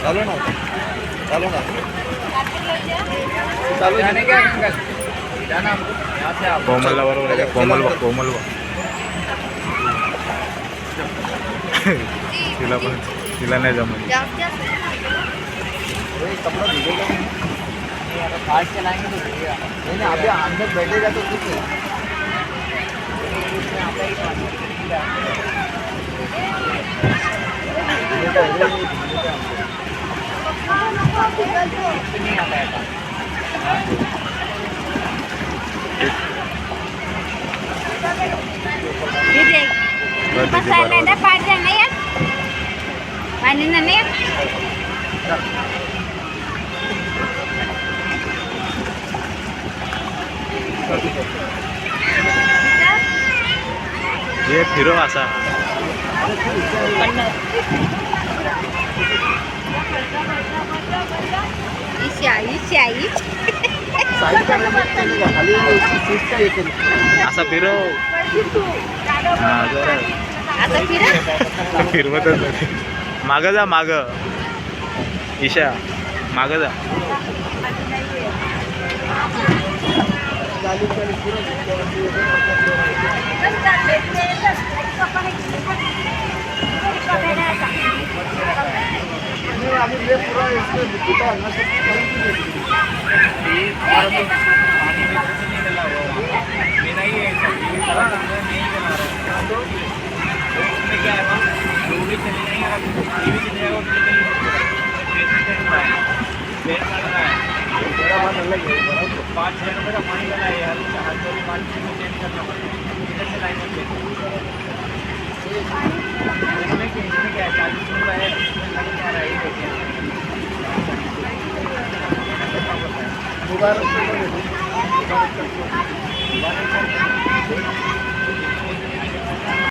चालू ना चालू ना कोमलला बरोबर आहे. कोमल बघ कोमल बघ तिला पण तिला नाही जमत. कपड़ा भीगेगा नहीं, अगर फास्ट चलाएंगे तो भीगेगा नहीं ना. अभी अंदर बैठेगा तो कुछ नहीं. ये फिरो असा असा फिरो. फिरवतच नाही. मागं जा मागं ईशा मागं जा. मुबारक